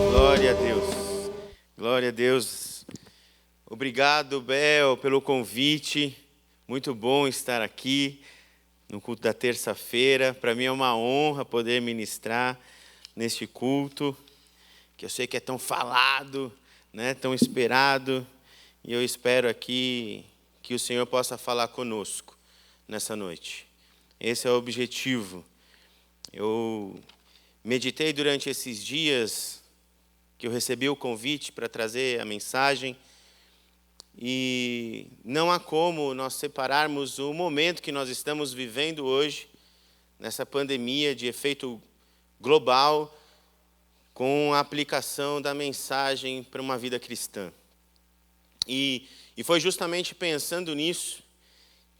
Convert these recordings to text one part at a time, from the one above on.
Glória a Deus. Glória a Deus. Obrigado, Bel, pelo convite. Muito bom estar aqui no culto da terça-feira. Para mim é uma honra poder ministrar neste culto, que eu sei que é tão falado, né, tão esperado. E eu espero aqui que o Senhor possa falar conosco nessa noite. Esse é o objetivo. Eu meditei durante esses dias que eu recebi o convite para trazer a mensagem, e não há como nós separarmos o momento que nós estamos vivendo hoje, nessa pandemia de efeito global, com a aplicação da mensagem para uma vida cristã. E foi justamente pensando nisso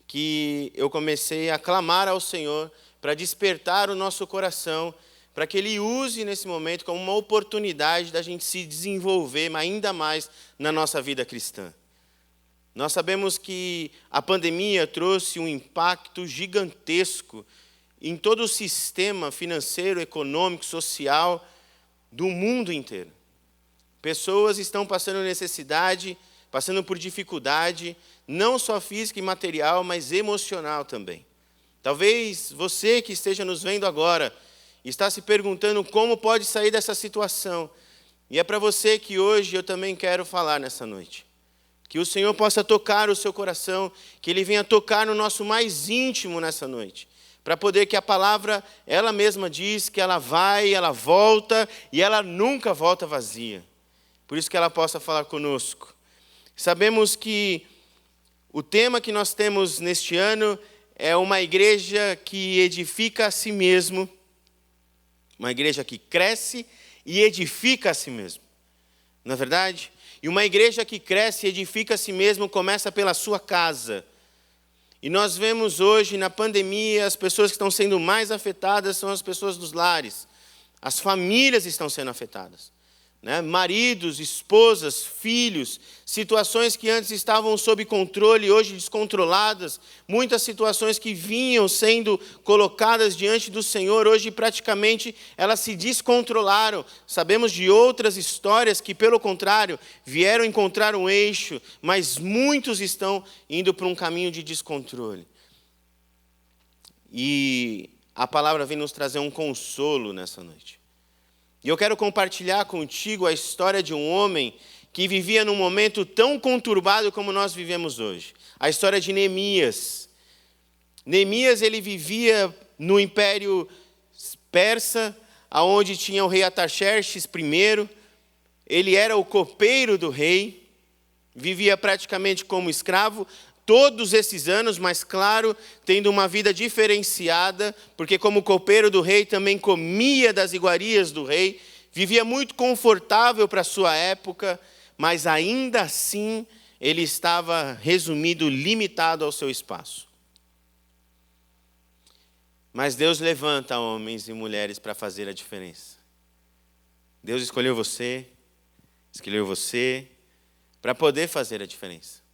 que eu comecei a clamar ao Senhor para despertar o nosso coração, para que Ele use nesse momento como uma oportunidade da gente se desenvolver ainda mais na nossa vida cristã. Nós sabemos que a pandemia trouxe um impacto gigantesco em todo o sistema financeiro, econômico, social do mundo inteiro. Pessoas estão passando necessidade, passando por dificuldade, não só física e material, mas emocional também. Talvez você que esteja nos vendo agora está se perguntando como pode sair dessa situação. E é para você que hoje eu também quero falar nessa noite. Que o Senhor possa tocar o seu coração, que Ele venha tocar no nosso mais íntimo nessa noite. Para poder que a palavra, ela mesma diz que ela vai, ela volta e ela nunca volta vazia. Por isso que ela possa falar conosco. Sabemos que o tema que nós temos neste ano é uma igreja que edifica a si mesmo, uma igreja que cresce e edifica a si mesmo. Não é verdade? E uma igreja que cresce e edifica a si mesmo começa pela sua casa. E nós vemos hoje na pandemia as pessoas que estão sendo mais afetadas são as pessoas dos lares. As famílias estão sendo afetadas. Né? Maridos, esposas, filhos, situações que antes estavam sob controle, hoje descontroladas, muitas situações que vinham sendo colocadas diante do Senhor, hoje praticamente elas se descontrolaram. Sabemos de outras histórias que, pelo contrário, vieram encontrar um eixo, mas muitos estão indo para um caminho de descontrole. E a palavra vem nos trazer um consolo nessa noite. E eu quero compartilhar contigo a história de um homem que vivia num momento tão conturbado como nós vivemos hoje. A história de Neemias. Neemias, ele vivia no Império Persa, onde tinha o rei Artaxerxes I. Ele era o copeiro do rei, vivia praticamente como escravo todos esses anos, mas claro, tendo uma vida diferenciada, porque como copeiro do rei também comia das iguarias do rei, vivia muito confortável para a sua época, mas ainda assim ele estava resumido, limitado ao seu espaço. Mas Deus levanta homens e mulheres para fazer a diferença. Deus escolheu você para poder fazer a diferença.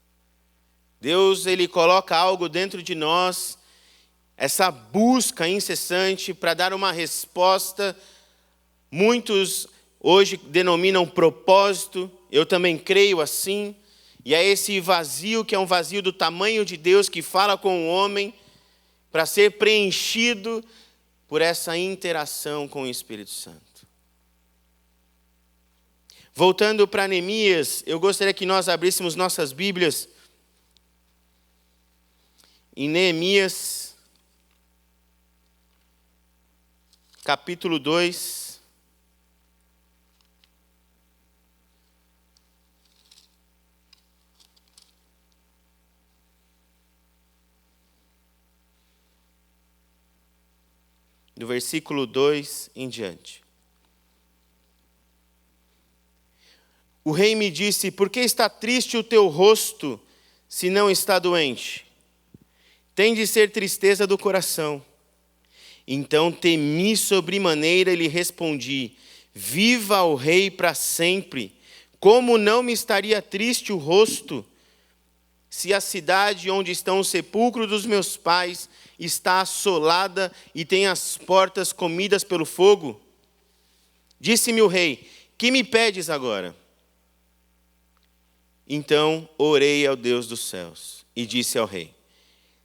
Deus, Ele coloca algo dentro de nós, essa busca incessante para dar uma resposta. Muitos hoje denominam propósito, eu também creio assim. E é esse vazio que é um vazio do tamanho de Deus que fala com o homem para ser preenchido por essa interação com o Espírito Santo. Voltando para Neemias, eu gostaria que nós abríssemos nossas Bíblias em Neemias, capítulo 2. Do versículo 2 em diante. O rei me disse: por que está triste o teu rosto, se não está doente? Tem de ser tristeza do coração. Então temi sobremaneira e lhe respondi: viva o rei para sempre. Como não me estaria triste o rosto, se a cidade onde estão os sepulcros dos meus pais está assolada e tem as portas comidas pelo fogo? Disse-me o rei: que me pedes agora? Então orei ao Deus dos céus e disse ao rei: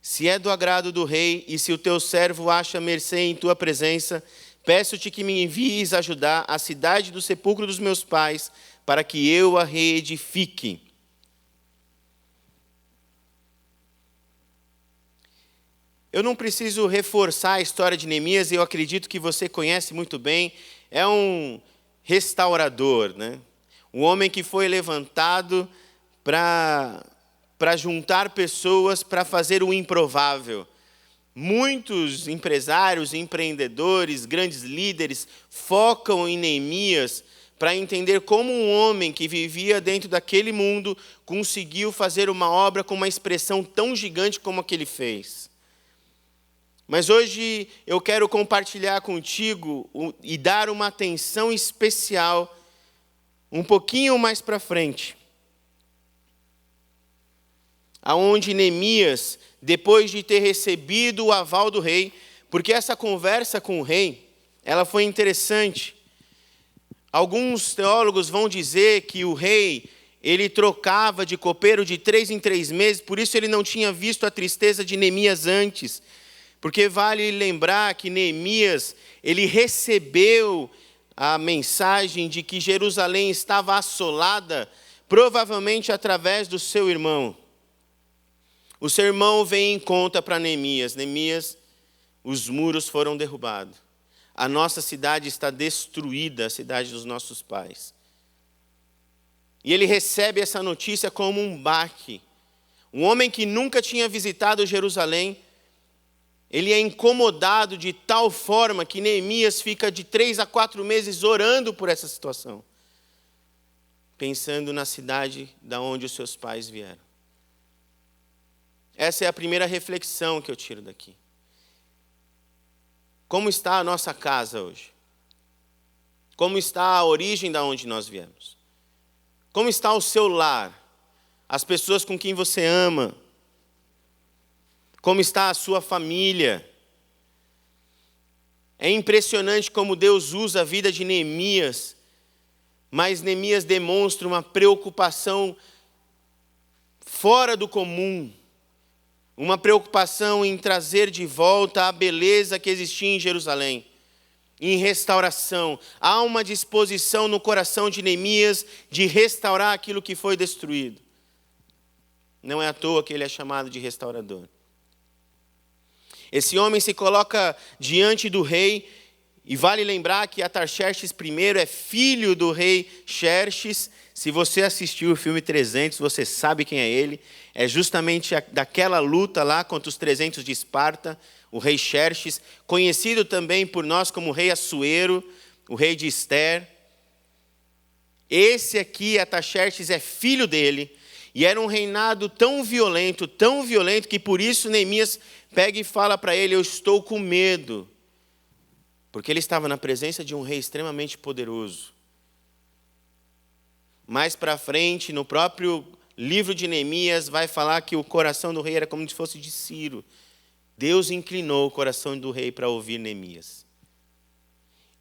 se é do agrado do rei e se o teu servo acha mercê em tua presença, peço-te que me envies a Judá, a cidade do sepulcro dos meus pais, para que eu a reedifique. Eu não preciso reforçar a história de Neemias, eu acredito que você conhece muito bem. É um restaurador, né? Um homem que foi levantado para juntar pessoas para fazer o improvável. Muitos empresários, empreendedores, grandes líderes focam em Neemias para entender como um homem que vivia dentro daquele mundo conseguiu fazer uma obra com uma expressão tão gigante como a que ele fez. Mas hoje eu quero compartilhar contigo e dar uma atenção especial um pouquinho mais para frente, aonde Neemias, depois de ter recebido o aval do rei, porque essa conversa com o rei, ela foi interessante. Alguns teólogos vão dizer que o rei, ele trocava de copeiro de 3 em 3 meses, por isso ele não tinha visto a tristeza de Neemias antes. Porque vale lembrar que Neemias, ele recebeu a mensagem de que Jerusalém estava assolada, provavelmente através do seu irmão. O seu irmão vem em conta para Neemias: Neemias, os muros foram derrubados. A nossa cidade está destruída, a cidade dos nossos pais. E ele recebe essa notícia como um baque. Um homem que nunca tinha visitado Jerusalém, ele é incomodado de tal forma que Neemias fica de 3 a 4 meses orando por essa situação, pensando na cidade da onde os seus pais vieram. Essa é a primeira reflexão que eu tiro daqui. Como está a nossa casa hoje? Como está a origem da onde nós viemos? Como está o seu lar? As pessoas com quem você ama? Como está a sua família? É impressionante como Deus usa a vida de Neemias, mas Neemias demonstra uma preocupação fora do comum, uma preocupação em trazer de volta a beleza que existia em Jerusalém, em restauração. Há uma disposição no coração de Neemias de restaurar aquilo que foi destruído. Não é à toa que ele é chamado de restaurador. Esse homem se coloca diante do rei, e vale lembrar que Artaxerxes I é filho do rei Xerxes. Se você assistiu o filme 300, você sabe quem é ele. É justamente daquela luta lá contra os 300 de Esparta, o rei Xerxes, conhecido também por nós como rei Assuero, o rei de Ester. Esse aqui, Artaxerxes, é filho dele, e era um reinado tão violento, que por isso Neemias pega e fala para ele: eu estou com medo. Porque ele estava na presença de um rei extremamente poderoso. Mais para frente, no próprio livro de Neemias, vai falar que o coração do rei era como se fosse de Ciro. Deus inclinou o coração do rei para ouvir Neemias.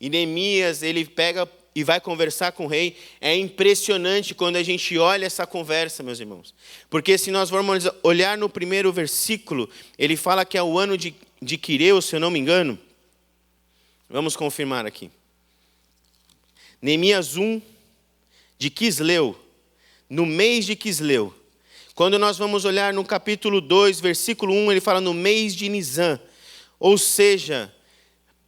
E Neemias, ele pega e vai conversar com o rei. É impressionante quando a gente olha essa conversa, meus irmãos. Porque se nós formos olhar no primeiro versículo, ele fala que é o ano de Quireu, se eu não me engano. Vamos confirmar aqui. Neemias 1, de Quisleu, no mês de Quisleu. Quando nós vamos olhar no capítulo 2, versículo 1, ele fala no mês de Nisan. Ou seja,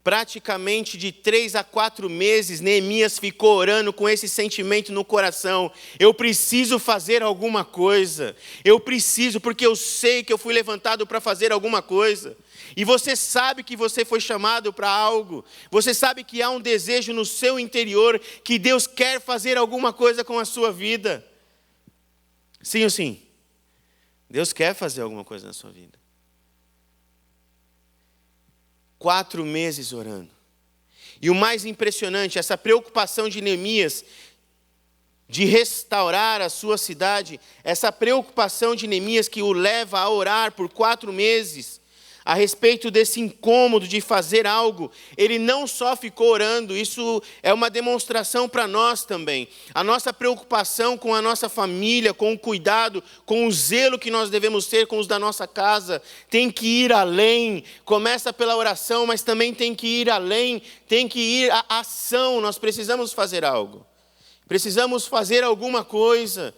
praticamente de 3 a 4 meses, Neemias ficou orando com esse sentimento no coração: eu preciso fazer alguma coisa, eu preciso, porque eu sei que eu fui levantado para fazer alguma coisa. E você sabe que você foi chamado para algo, você sabe que há um desejo no seu interior, que Deus quer fazer alguma coisa com a sua vida. Sim ou sim? Deus quer fazer alguma coisa na sua vida. 4 meses orando. E o mais impressionante, essa preocupação de Neemias de restaurar a sua cidade, essa preocupação de Neemias que o leva a orar por 4 meses, a respeito desse incômodo de fazer algo, ele não só ficou orando, isso é uma demonstração para nós também. A nossa preocupação com a nossa família, com o cuidado, com o zelo que nós devemos ter com os da nossa casa, tem que ir além. Começa pela oração, mas também tem que ir além, tem que ir à ação. Nós precisamos fazer algo. Precisamos fazer alguma coisa.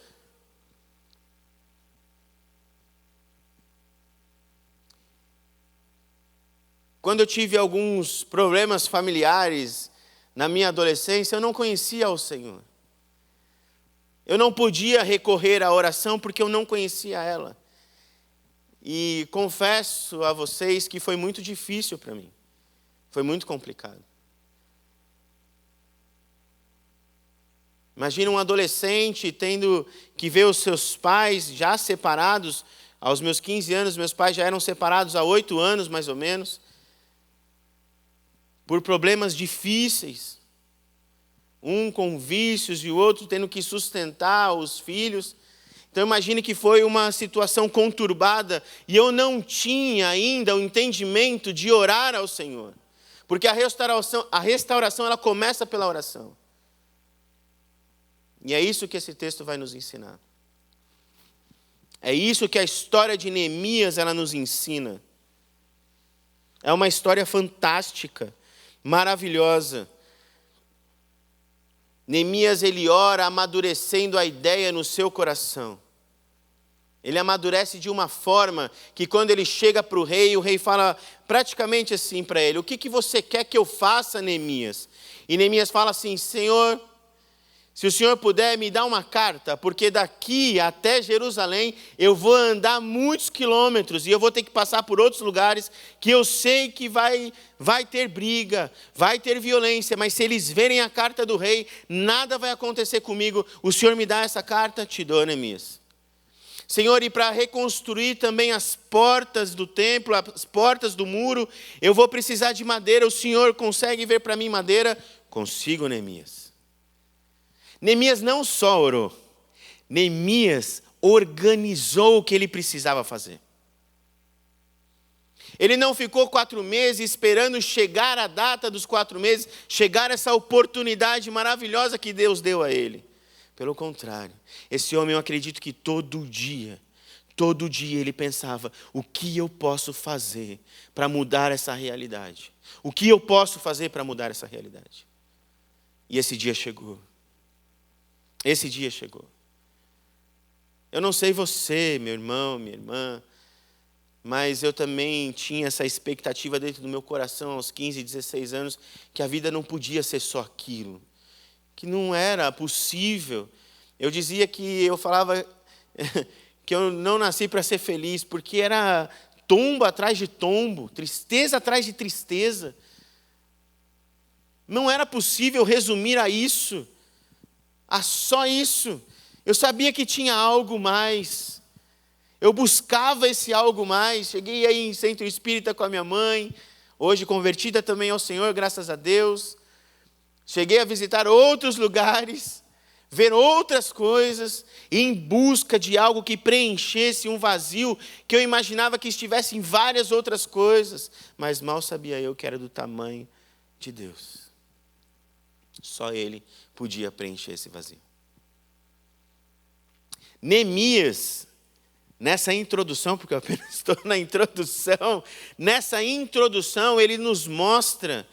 Quando eu tive alguns problemas familiares na minha adolescência, eu não conhecia o Senhor. Eu não podia recorrer à oração porque eu não conhecia ela. E confesso a vocês que foi muito difícil para mim. Foi muito complicado. Imagina um adolescente tendo que ver os seus pais já separados. Aos meus 15 anos, meus pais já eram separados há 8 anos, mais ou menos. Por problemas difíceis, um com vícios e o outro tendo que sustentar os filhos. Então imagine que foi uma situação conturbada e eu não tinha ainda o entendimento de orar ao Senhor. Porque a restauração ela começa pela oração. E é isso que esse texto vai nos ensinar. É isso que a história de Neemias ela nos ensina. É uma história fantástica. Maravilhosa. Neemias, ele ora amadurecendo a ideia no seu coração. Ele amadurece de uma forma que quando ele chega para o rei fala praticamente assim para ele: o que você quer que eu faça, Neemias? E Neemias fala assim: Senhor, se o Senhor puder me dar uma carta, porque daqui até Jerusalém eu vou andar muitos quilômetros e eu vou ter que passar por outros lugares que eu sei que vai ter briga, vai ter violência, mas se eles verem a carta do rei, nada vai acontecer comigo. O Senhor me dá essa carta? Te dou, Neemias. Senhor, e para reconstruir também as portas do templo, as portas do muro, eu vou precisar de madeira. O Senhor consegue ver para mim madeira? Consigo, Neemias. Neemias não só orou, Neemias organizou o que ele precisava fazer. Ele não ficou 4 meses esperando chegar a data dos 4 meses, chegar essa oportunidade maravilhosa que Deus deu a ele. Pelo contrário, esse homem, eu acredito que todo dia ele pensava: o que eu posso fazer para mudar essa realidade? O que eu posso fazer para mudar essa realidade? E esse dia chegou. Esse dia chegou. Eu não sei você, meu irmão, minha irmã, mas eu também tinha essa expectativa dentro do meu coração aos 15, 16 anos, que a vida não podia ser só aquilo, que não era possível. Eu dizia que eu falava que eu não nasci para ser feliz, porque era tombo atrás de tombo, tristeza atrás de tristeza. Não era possível resumir a isso. Só isso. Eu sabia que tinha algo mais. Eu buscava esse algo mais. Cheguei aí em centro espírita com a minha mãe, hoje convertida também ao Senhor, graças a Deus. Cheguei a visitar outros lugares, ver outras coisas, em busca de algo que preenchesse um vazio que eu imaginava que estivesse em várias outras coisas, mas mal sabia eu que era do tamanho de Deus. Só Ele podia preencher esse vazio. Neemias, nessa introdução, porque eu apenas estou na introdução, nessa introdução ele nos mostra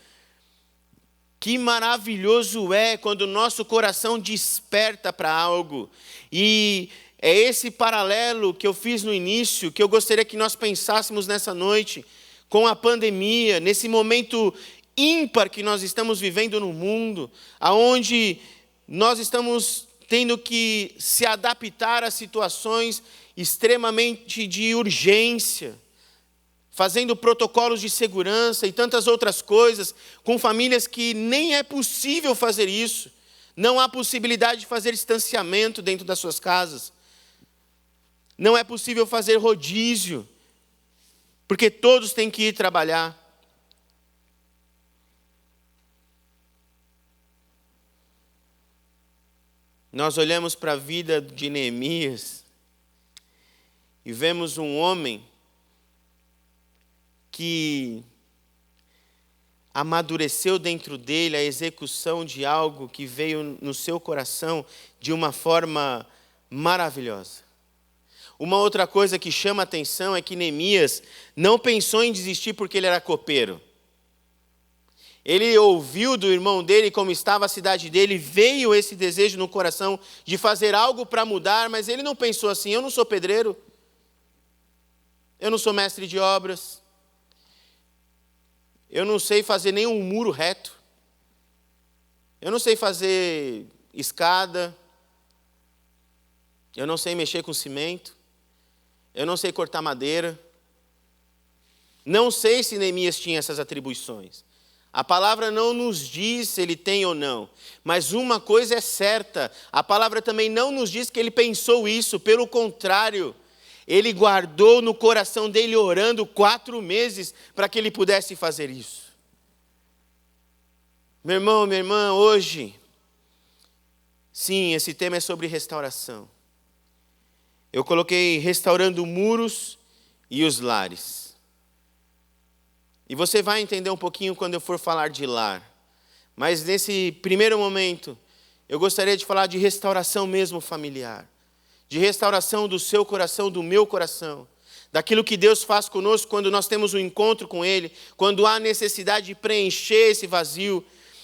que maravilhoso é quando o nosso coração desperta para algo. E é esse paralelo que eu fiz no início, que eu gostaria que nós pensássemos nessa noite, com a pandemia, nesse momento ímpar que nós estamos vivendo no mundo, aonde nós estamos tendo que se adaptar a situações extremamente de urgência, fazendo protocolos de segurança e tantas outras coisas, com famílias que nem é possível fazer isso. Não há possibilidade de fazer distanciamento dentro das suas casas. Não é possível fazer rodízio, porque todos têm que ir trabalhar. Nós olhamos para a vida de Neemias e vemos um homem que amadureceu dentro dele a execução de algo que veio no seu coração de uma forma maravilhosa. Uma outra coisa que chama a atenção é que Neemias não pensou em desistir porque ele era copeiro. Ele ouviu do irmão dele como estava a cidade dele, veio esse desejo no coração de fazer algo para mudar, mas ele não pensou assim: eu não sou pedreiro, eu não sou mestre de obras, eu não sei fazer nenhum muro reto, eu não sei fazer escada, eu não sei mexer com cimento, eu não sei cortar madeira. Não sei se Neemias tinha essas atribuições. A palavra não nos diz se ele tem ou não, mas uma coisa é certa, a palavra também não nos diz que ele pensou isso, pelo contrário, ele guardou no coração dele orando 4 meses para que ele pudesse fazer isso. Meu irmão, minha irmã, hoje, sim, esse tema é sobre restauração. Eu coloquei restaurando muros e os lares. E você vai entender um pouquinho quando eu for falar de lar. Mas nesse primeiro momento, eu gostaria de falar de restauração mesmo familiar. De restauração do seu coração, do meu coração. Daquilo que Deus faz conosco quando nós temos um encontro com Ele. Quando há necessidade de preencher esse vazio.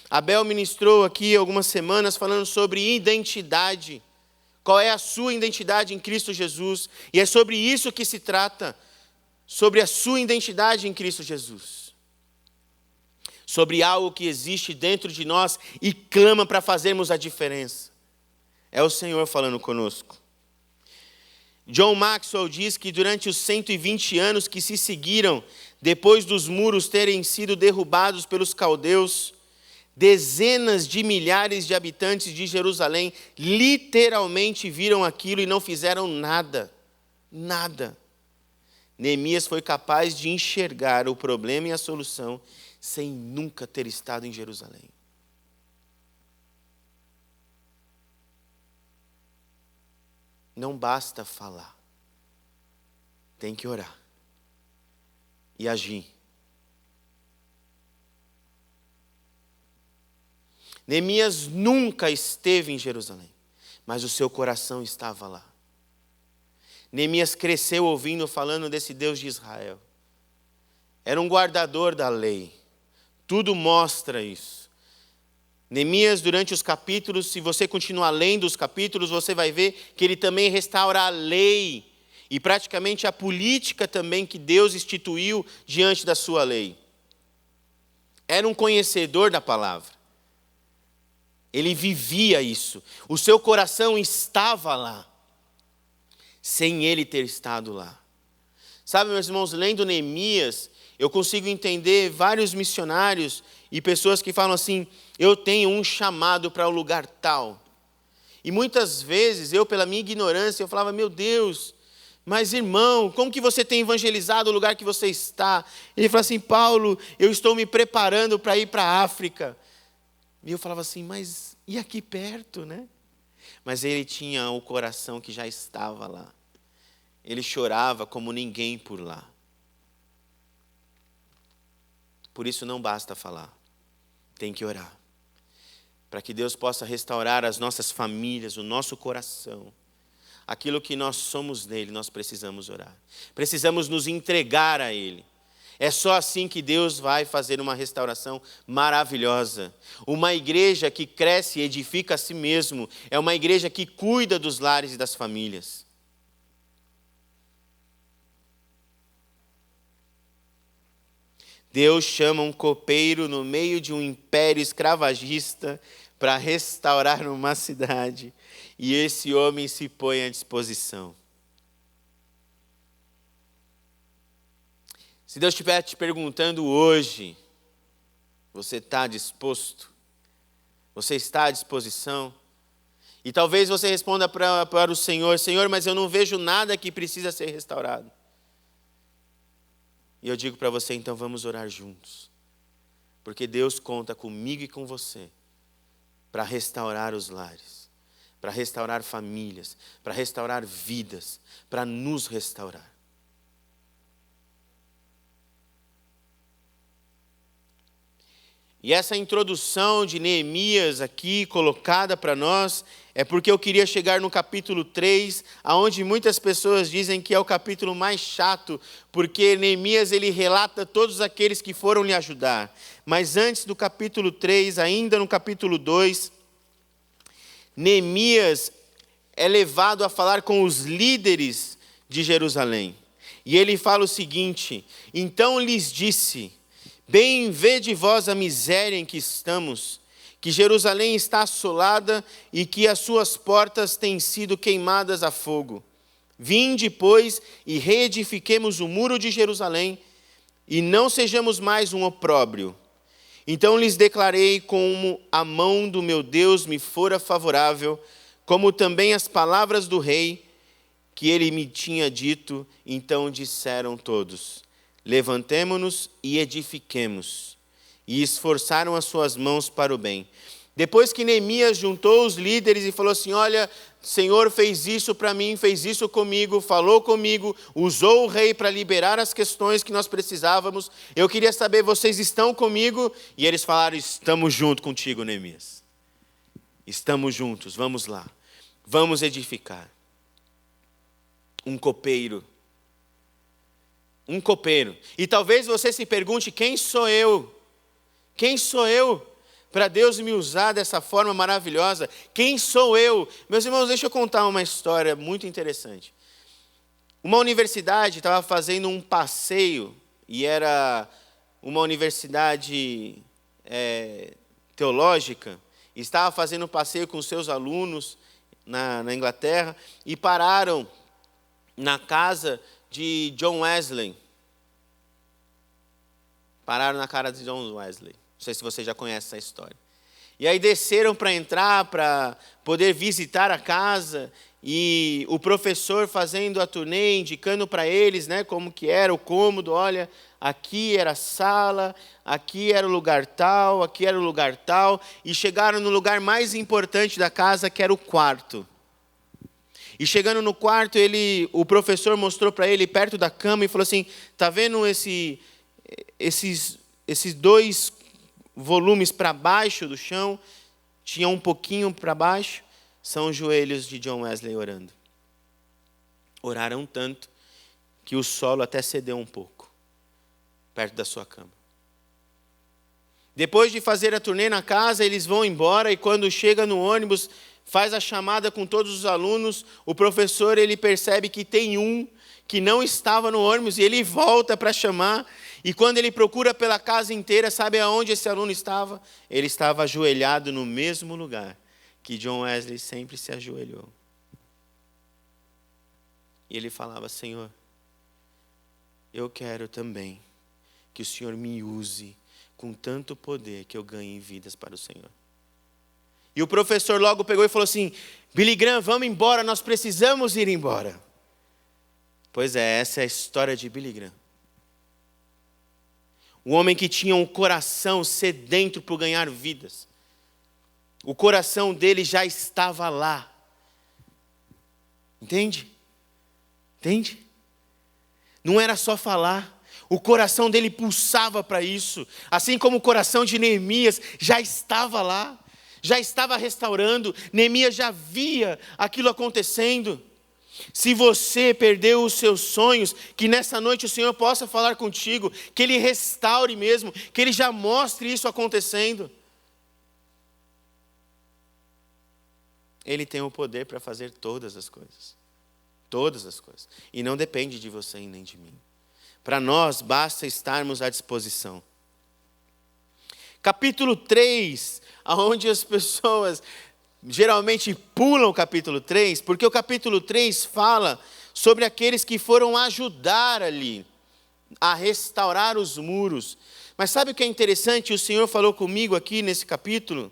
Abel ministrou aqui algumas semanas falando sobre identidade. Qual é a sua identidade em Cristo Jesus? E é sobre isso que se trata. Sobre a sua identidade em Cristo Jesus. Sobre algo que existe dentro de nós e clama para fazermos a diferença. É o Senhor falando conosco. John Maxwell diz que durante os 120 anos que se seguiram, depois dos muros terem sido derrubados pelos caldeus, dezenas de milhares de habitantes de Jerusalém literalmente viram aquilo e não fizeram nada. Nada. Neemias foi capaz de enxergar o problema e a solução sem nunca ter estado em Jerusalém. Não basta falar, tem que orar e agir. Neemias nunca esteve em Jerusalém, mas o seu coração estava lá. Neemias cresceu ouvindo, falando desse Deus de Israel. Era um guardador da lei. Tudo mostra isso. Neemias, durante os capítulos, se você continuar lendo os capítulos, você vai ver que ele também restaura a lei e praticamente a política também que Deus instituiu diante da sua lei. Era um conhecedor da palavra. Ele vivia isso. O seu coração estava lá, sem ele ter estado lá. Sabe, meus irmãos, lendo Neemias, eu consigo entender vários missionários e pessoas que falam assim: eu tenho um chamado para um lugar tal. E muitas vezes, eu pela minha ignorância, eu falava: meu Deus, mas irmão, como que você tem evangelizado o lugar que você está? Ele fala assim: Paulo, eu estou me preparando para ir para a África. E eu falava assim: mas e aqui perto, né? Mas ele tinha o coração que já estava lá. Ele chorava como ninguém por lá. Por isso não basta falar, tem que orar. Para que Deus possa restaurar as nossas famílias, o nosso coração. Aquilo que nós somos nele, nós precisamos orar. Precisamos nos entregar a Ele. É só assim que Deus vai fazer uma restauração maravilhosa. Uma igreja que cresce e edifica a si mesmo é uma igreja que cuida dos lares e das famílias. Deus chama um copeiro no meio de um império escravagista para restaurar uma cidade. E esse homem se põe à disposição. Se Deus estiver te perguntando hoje, você está disposto? Você está à disposição? E talvez você responda para o Senhor: Senhor, mas eu não vejo nada que precisa ser restaurado. E eu digo para você: então vamos orar juntos. Porque Deus conta comigo e com você para restaurar os lares, para restaurar famílias, para restaurar vidas, para nos restaurar. E essa introdução de Neemias aqui colocada para nós é porque eu queria chegar no capítulo 3, aonde muitas pessoas dizem que é o capítulo mais chato, porque Neemias ele relata todos aqueles que foram lhe ajudar. Mas antes do capítulo 3, ainda no capítulo 2, Neemias é levado a falar com os líderes de Jerusalém. E ele fala o seguinte: então lhes disse: bem vede vós a miséria em que estamos, que Jerusalém está assolada e que as suas portas têm sido queimadas a fogo. Vinde, pois, e reedifiquemos o muro de Jerusalém, e não sejamos mais um opróbrio. Então lhes declarei como a mão do meu Deus me fora favorável, como também as palavras do rei que ele me tinha dito. Então disseram todos: levantemo-nos e edifiquemos. E esforçaram as suas mãos para o bem. Depois que Neemias juntou os líderes e falou assim: olha, o Senhor fez isso para mim, fez isso comigo, falou comigo, usou o rei para liberar as questões que nós precisávamos. Eu queria saber, vocês estão comigo? E eles falaram: estamos junto contigo, Neemias. Estamos juntos, vamos lá. Vamos edificar. Um copeiro. Um copeiro. E talvez você se pergunte: quem sou eu? Quem sou eu para Deus me usar dessa forma maravilhosa? Quem sou eu? Meus irmãos, deixa eu contar uma história muito interessante. Uma universidade estava fazendo um passeio, e era uma universidade teológica, e estava fazendo um passeio com seus alunos na Inglaterra, e pararam na casa de John Wesley. Pararam na casa de John Wesley. Não sei se você já conhece essa história. E aí desceram para entrar, para poder visitar a casa, e o professor fazendo a turnê, indicando para eles, né, como que era o cômodo. Olha, aqui era a sala, aqui era o lugar tal, aqui era o lugar tal. E chegaram no lugar mais importante da casa, que era o quarto. E chegando no quarto, o professor mostrou para ele perto da cama e falou assim: tá vendo esses dois volumes para baixo do chão? Tinha um pouquinho para baixo. São os joelhos de John Wesley orando. Oraram tanto que o solo até cedeu um pouco perto da sua cama. Depois de fazer a turnê na casa, eles vão embora, e quando chega no ônibus, faz a chamada com todos os alunos. O professor ele percebe que tem um que não estava no ônibus, e ele volta para chamar. E quando ele procura pela casa inteira, sabe aonde esse aluno estava? Ele estava ajoelhado no mesmo lugar que John Wesley sempre se ajoelhou. E ele falava: Senhor, eu quero também que o Senhor me use com tanto poder que eu ganhe vidas para o Senhor. E o professor logo pegou e falou assim: Billy Graham, vamos embora, nós precisamos ir embora. Pois é, essa é a história de Billy Graham. Um homem que tinha um coração sedento por ganhar vidas. O coração dele já estava lá. Entende? Entende? Não era só falar. O coração dele pulsava para isso. Assim como o coração de Neemias já estava lá. Já estava restaurando. Neemias já via aquilo acontecendo. Se você perdeu os seus sonhos, que nessa noite o Senhor possa falar contigo, que Ele restaure mesmo, que Ele já mostre isso acontecendo. Ele tem o poder para fazer todas as coisas. Todas as coisas. E não depende de você e nem de mim. Para nós, basta estarmos à disposição. Capítulo 3, onde as pessoas geralmente pulam o capítulo 3, porque o capítulo 3 fala sobre aqueles que foram ajudar ali a restaurar os muros. Mas sabe o que é interessante? O Senhor falou comigo aqui nesse capítulo.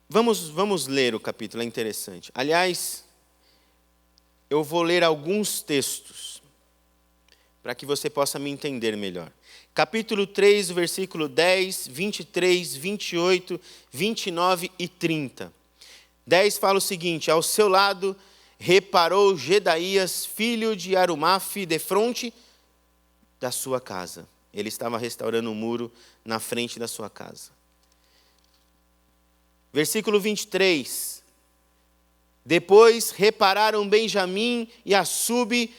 Vamos ler o capítulo, é interessante. Aliás, eu vou ler alguns textos para que você possa me entender melhor. Capítulo 3, versículo 10, 23, 28, 29 e 30. 10 fala o seguinte: ao seu lado reparou Gedaías, filho de Arumaf, defronte da sua casa. Ele estava restaurando um muro na frente da sua casa. Versículo 23. Depois repararam Benjamim e Assub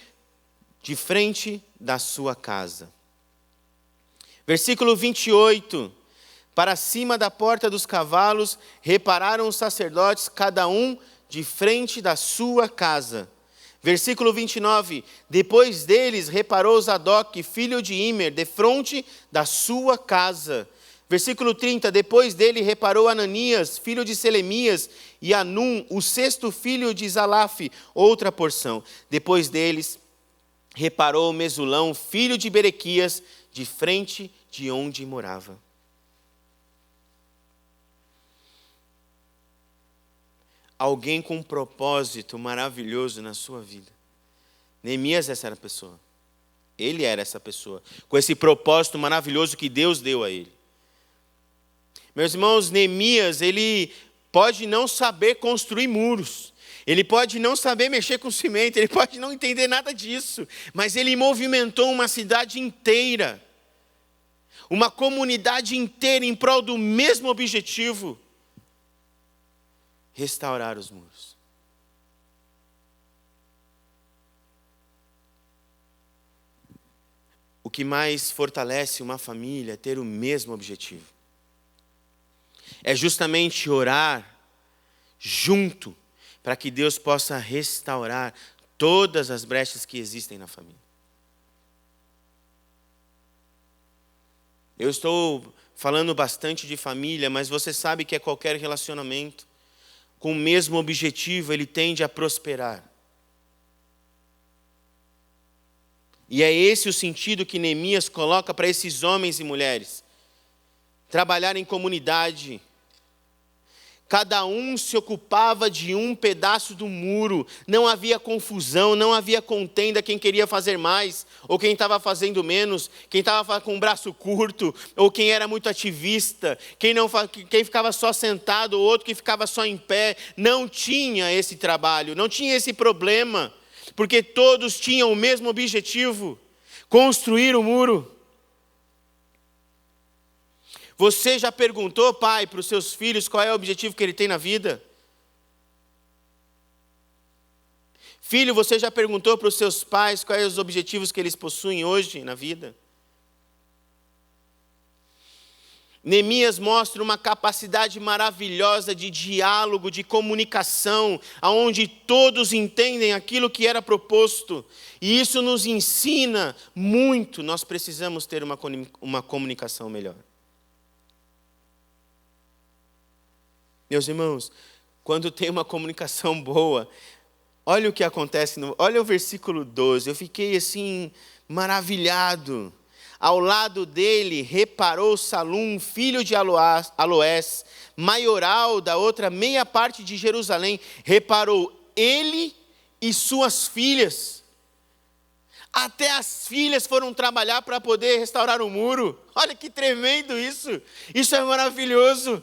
de frente da sua casa. Versículo 28. Para cima da porta dos cavalos repararam os sacerdotes, cada um de frente da sua casa. Versículo 29, depois deles reparou Zadok, filho de Imer, defronte da sua casa. Versículo 30, depois dele reparou Ananias, filho de Selemias, e Anum, o sexto filho de Zalaf, outra porção. Depois deles reparou Mesulão, filho de Berequias, de frente de onde morava. Alguém com um propósito maravilhoso na sua vida. Neemias essa era a pessoa. Ele era essa pessoa, com esse propósito maravilhoso que Deus deu a ele. Meus irmãos, Neemias, ele pode não saber construir muros, ele pode não saber mexer com cimento, ele pode não entender nada disso, mas ele movimentou uma cidade inteira, uma comunidade inteira em prol do mesmo objetivo: restaurar os muros. O que mais fortalece uma família é ter o mesmo objetivo. É justamente orar junto para que Deus possa restaurar todas as brechas que existem na família. Eu estou falando bastante de família, mas você sabe que é qualquer relacionamento com o mesmo objetivo, ele tende a prosperar. E é esse o sentido que Neemias coloca para esses homens e mulheres. Trabalhar em comunidade. Cada um se ocupava de um pedaço do muro. Não havia confusão, não havia contenda quem queria fazer mais, ou quem estava fazendo menos, quem estava com o braço curto, ou quem era muito ativista, quem ficava só sentado, ou outro que ficava só em pé. Não tinha esse trabalho, não tinha esse problema, porque todos tinham o mesmo objetivo: construir o muro. Você já perguntou, pai, para os seus filhos qual é o objetivo que ele tem na vida? Filho, você já perguntou para os seus pais quais os objetivos que eles possuem hoje na vida? Neemias mostra uma capacidade maravilhosa de diálogo, de comunicação, onde todos entendem aquilo que era proposto. E isso nos ensina muito. Nós precisamos ter uma comunicação melhor. Meus irmãos, quando tem uma comunicação boa, olha o que acontece, olha o versículo 12, eu fiquei assim, maravilhado. Ao lado dele reparou Salum, filho de Aloés, maioral da outra meia parte de Jerusalém, reparou ele e suas filhas. Até as filhas foram trabalhar para poder restaurar o muro. Olha que tremendo isso, isso é maravilhoso.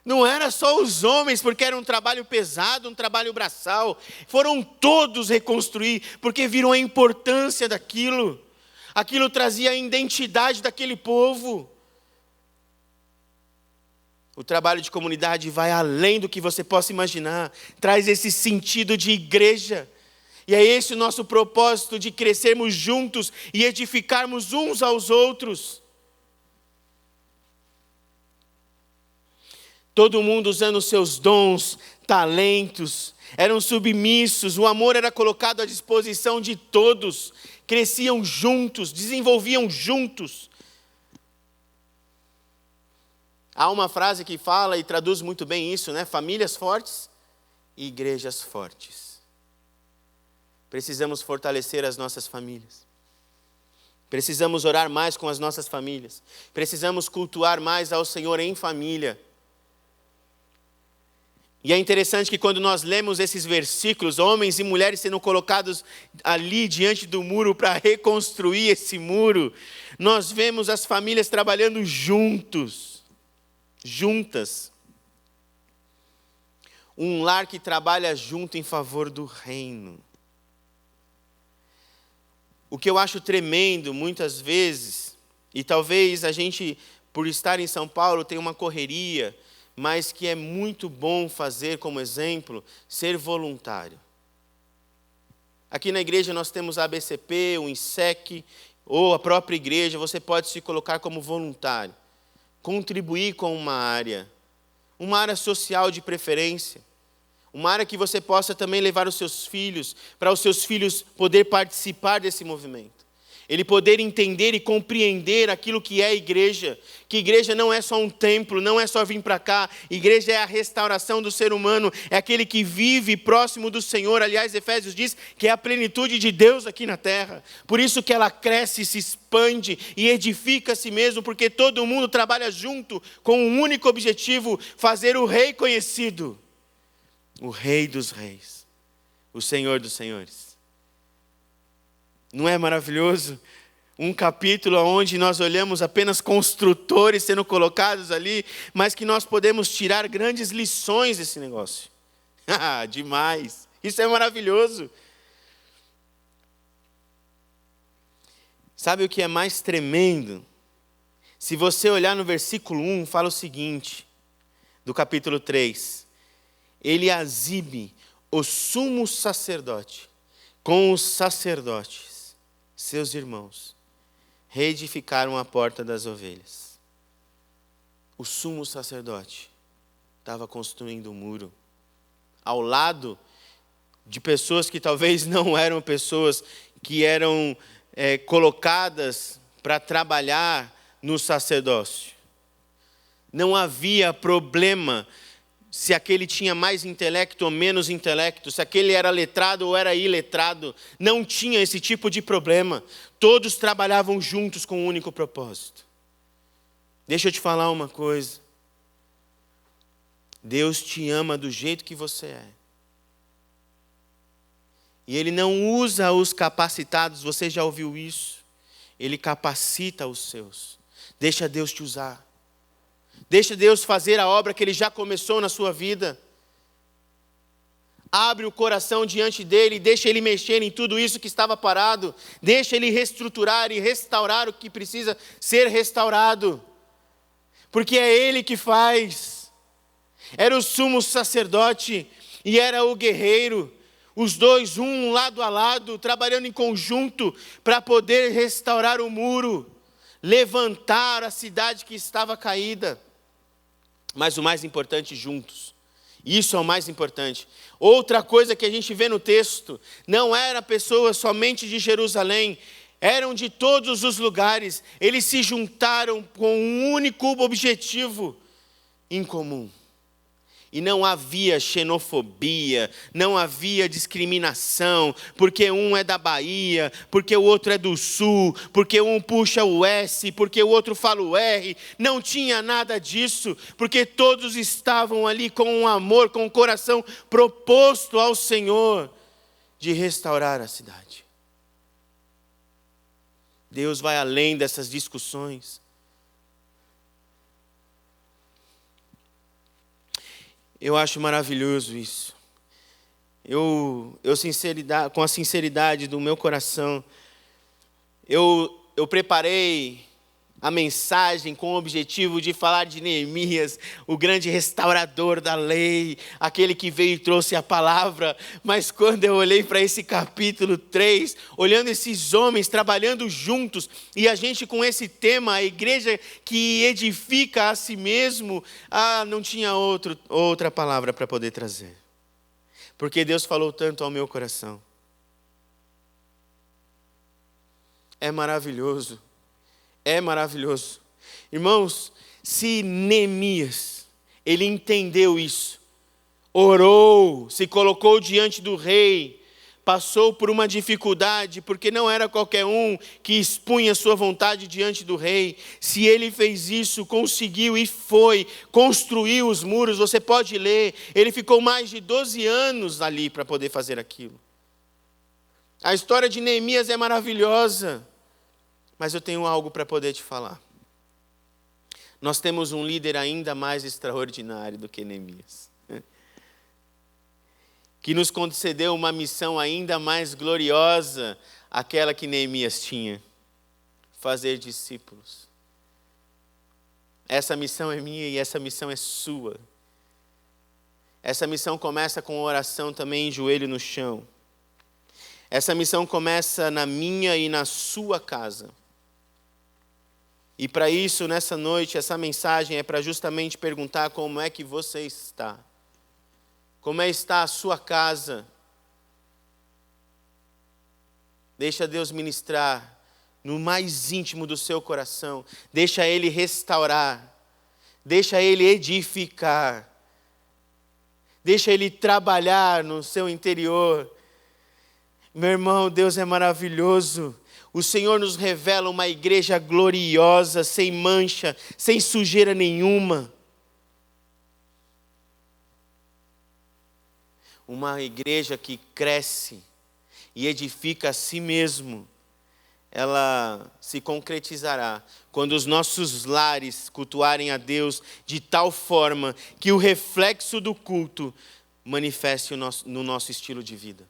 Não era só os homens, porque era um trabalho pesado, um trabalho braçal. Foram todos reconstruir, porque viram a importância daquilo. Aquilo trazia a identidade daquele povo. O trabalho de comunidade vai além do que você possa imaginar. Traz esse sentido de igreja. E é esse o nosso propósito, de crescermos juntos e edificarmos uns aos outros. Todo mundo usando os seus dons, talentos, eram submissos, o amor era colocado à disposição de todos, cresciam juntos, desenvolviam juntos. Há uma frase que fala e traduz muito bem isso, né? Famílias fortes e igrejas fortes. Precisamos fortalecer as nossas famílias. Precisamos orar mais com as nossas famílias. Precisamos cultuar mais ao Senhor em família. E é interessante que quando nós lemos esses versículos, homens e mulheres sendo colocados ali diante do muro para reconstruir esse muro, nós vemos as famílias trabalhando juntas. Um lar que trabalha junto em favor do reino. O que eu acho tremendo muitas vezes, e talvez a gente, por estar em São Paulo, tenha uma correria, mas que é muito bom fazer como exemplo, ser voluntário. Aqui na igreja nós temos a ABCP, o INSEC, ou a própria igreja, você pode se colocar como voluntário, contribuir com uma área social de preferência, uma área que você possa também levar os seus filhos, para os seus filhos poder participar desse movimento. Ele poder entender e compreender aquilo que é igreja. Que igreja não é só um templo, não é só vir para cá. Igreja é a restauração do ser humano, é aquele que vive próximo do Senhor. Aliás, Efésios diz que é a plenitude de Deus aqui na terra. Por isso que ela cresce, se expande e edifica a si mesmo, porque todo mundo trabalha junto com um único objetivo, fazer o Rei conhecido. O Rei dos Reis, o Senhor dos Senhores. Não é maravilhoso? Um capítulo onde nós olhamos apenas construtores sendo colocados ali, mas que nós podemos tirar grandes lições desse negócio. Demais! Isso é maravilhoso. Sabe o que é mais tremendo? Se você olhar no versículo 1, fala o seguinte, do capítulo 3. Eliasibe, o sumo sacerdote, com os sacerdotes, seus irmãos, reedificaram a porta das ovelhas. O sumo sacerdote estava construindo um muro, ao lado de pessoas que talvez não eram pessoas que eram colocadas para trabalhar no sacerdócio. Não havia problema se aquele tinha mais intelecto ou menos intelecto, se aquele era letrado ou era iletrado, não tinha esse tipo de problema. Todos trabalhavam juntos com um único propósito. Deixa eu te falar uma coisa. Deus te ama do jeito que você é. E Ele não usa os capacitados, você já ouviu isso? Ele capacita os seus. Deixa Deus te usar. Deixa Deus fazer a obra que Ele já começou na sua vida. Abre o coração diante dEle, deixa Ele mexer em tudo isso que estava parado. Deixa Ele reestruturar e restaurar o que precisa ser restaurado. Porque é Ele que faz. Era o sumo sacerdote e era o guerreiro. Os dois, um lado a lado, trabalhando em conjunto para poder restaurar o muro. Levantar a cidade que estava caída. Mas o mais importante, juntos. Isso é o mais importante. Outra coisa que a gente vê no texto, não era pessoas somente de Jerusalém, eram de todos os lugares. Eles se juntaram com um único objetivo em comum. E não havia xenofobia, não havia discriminação, porque um é da Bahia, porque o outro é do Sul, porque um puxa o S, porque o outro fala o R. Não tinha nada disso, porque todos estavam ali com um amor, com um coração proposto ao Senhor de restaurar a cidade. Deus vai além dessas discussões. Eu acho maravilhoso isso. Com a sinceridade do meu coração, eu preparei a mensagem com o objetivo de falar de Neemias, o grande restaurador da lei, aquele que veio e trouxe a palavra. Mas quando eu olhei para esse capítulo 3, olhando esses homens trabalhando juntos, e a gente com esse tema, a igreja que edifica a si mesmo, não tinha outra palavra para poder trazer. Porque Deus falou tanto ao meu coração. É maravilhoso. É maravilhoso. Irmãos, se Neemias, ele entendeu isso, orou, se colocou diante do rei, passou por uma dificuldade, porque não era qualquer um que expunha sua vontade diante do rei. Se ele fez isso, conseguiu e foi, construiu os muros, você pode ler, ele ficou mais de 12 anos ali para poder fazer aquilo. A história de Neemias é maravilhosa. Mas eu tenho algo para poder te falar. Nós temos um líder ainda mais extraordinário do que Neemias. que nos concedeu uma missão ainda mais gloriosa, aquela que Neemias tinha: fazer discípulos. Essa missão é minha e essa missão é sua. Essa missão começa com oração também em joelho no chão. Essa missão começa na minha e na sua casa. E para isso, nessa noite, essa mensagem é para justamente perguntar como é que você está. Como está a sua casa? Deixa Deus ministrar no mais íntimo do seu coração. Deixa Ele restaurar. Deixa Ele edificar. Deixa Ele trabalhar no seu interior. Meu irmão, Deus é maravilhoso. O Senhor nos revela uma igreja gloriosa, sem mancha, sem sujeira nenhuma. Uma igreja que cresce e edifica a si mesmo. Ela se concretizará quando os nossos lares cultuarem a Deus de tal forma que o reflexo do culto manifeste no nosso estilo de vida.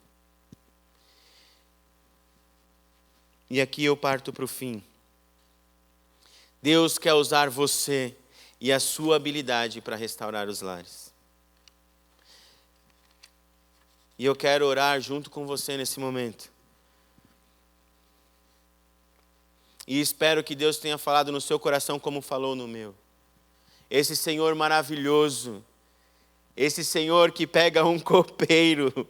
E aqui eu parto para o fim. Deus quer usar você e a sua habilidade para restaurar os lares. E eu quero orar junto com você nesse momento. E espero que Deus tenha falado no seu coração como falou no meu. Esse Senhor maravilhoso, esse Senhor que pega um copeiro,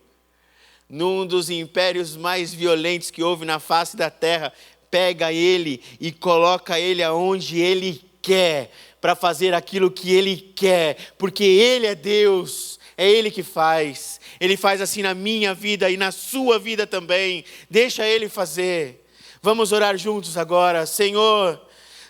num dos impérios mais violentos que houve na face da terra, pega ele e coloca ele aonde ele quer, para fazer aquilo que ele quer, porque ele é Deus, é ele que faz. Ele faz assim na minha vida e na sua vida também. Deixa ele fazer. Vamos orar juntos agora. Senhor,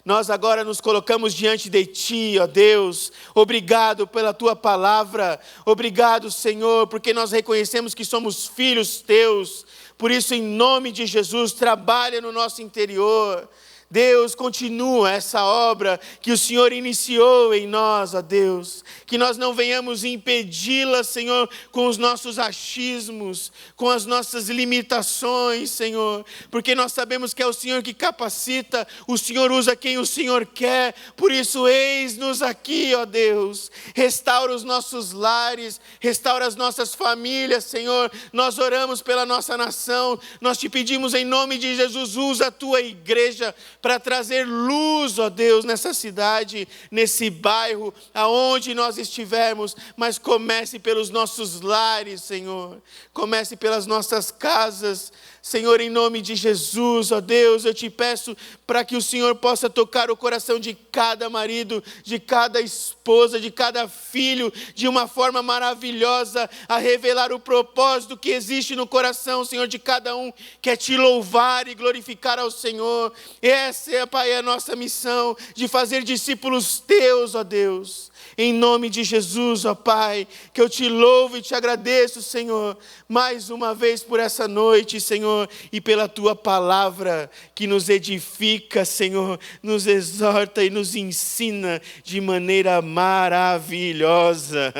nós agora nos colocamos diante de Ti, ó Deus. Obrigado pela Tua palavra. Obrigado, Senhor, porque nós reconhecemos que somos filhos Teus. Por isso, em nome de Jesus, trabalha no nosso interior. Deus, continua essa obra que o Senhor iniciou em nós, ó Deus. Que nós não venhamos impedi-la, Senhor, com os nossos achismos, com as nossas limitações, Senhor. Porque nós sabemos que é o Senhor que capacita, o Senhor usa quem o Senhor quer. Por isso, eis-nos aqui, ó Deus. Restaura os nossos lares, restaura as nossas famílias, Senhor. Nós oramos pela nossa nação. Nós te pedimos em nome de Jesus, usa a Tua igreja para trazer luz, ó Deus, nessa cidade, nesse bairro, aonde nós estivermos, mas comece pelos nossos lares, Senhor, comece pelas nossas casas, Senhor, em nome de Jesus, ó Deus, eu te peço para que o Senhor possa tocar o coração de cada marido, de cada esposa, de cada filho, de uma forma maravilhosa, a revelar o propósito que existe no coração, Senhor, de cada um, que é te louvar e glorificar ao Senhor. Essa, Pai, é a nossa missão, de fazer discípulos teus, ó Deus. Em nome de Jesus, ó Pai, que eu te louvo e te agradeço, Senhor, mais uma vez por essa noite, Senhor, e pela Tua palavra que nos edifica, Senhor, nos exorta e nos ensina de maneira maravilhosa.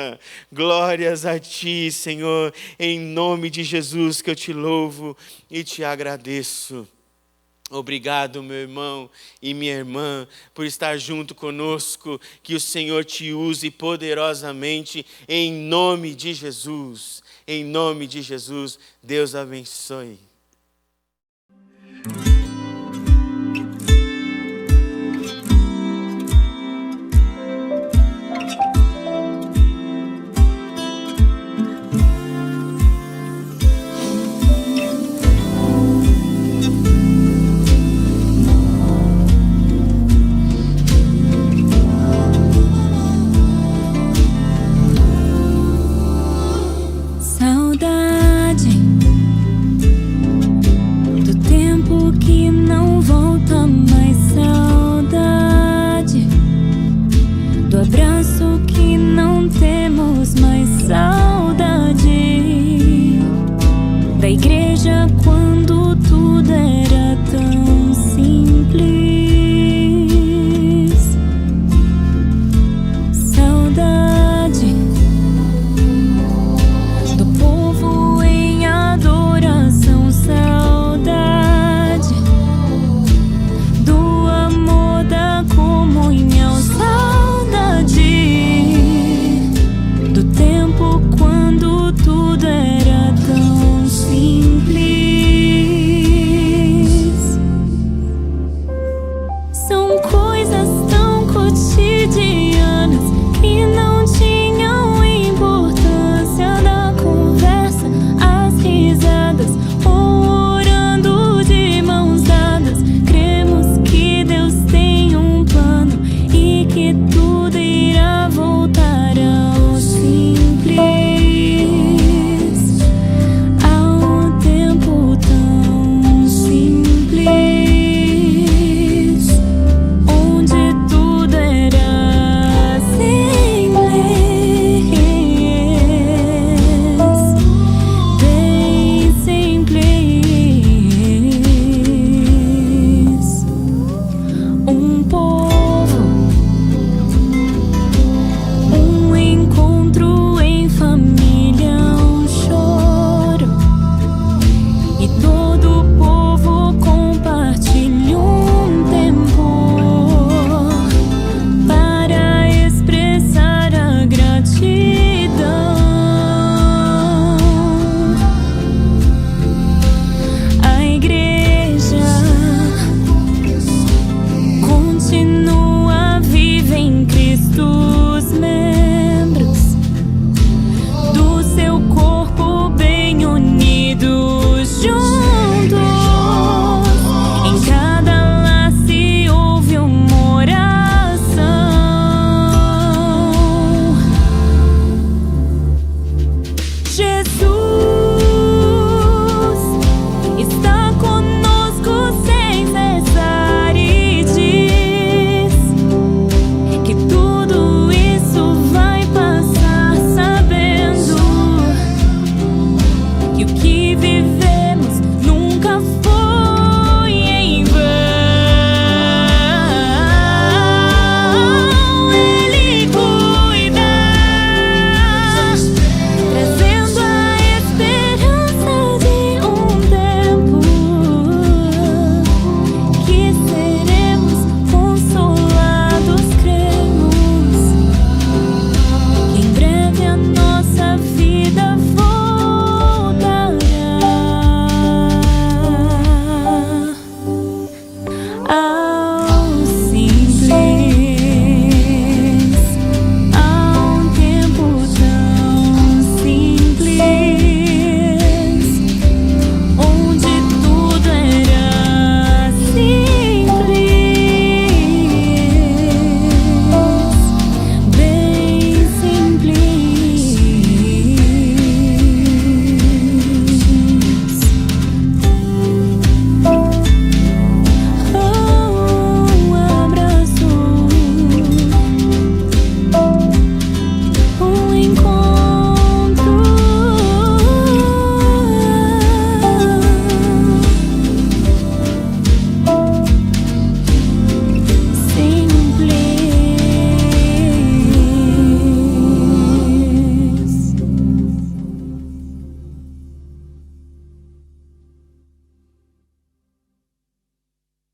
Glórias a Ti, Senhor, em nome de Jesus que eu te louvo e te agradeço. Obrigado, meu irmão e minha irmã, por estar junto conosco. Que o Senhor te use poderosamente, em nome de Jesus. Em nome de Jesus, Deus abençoe. cotidianas que não tinham importância da conversa, as risadas, ou orando de mãos dadas. Cremos que Deus tem um plano e que tudo irá voltar ao simples, ao tempo tão simples, onde tudo era simples, bem simples.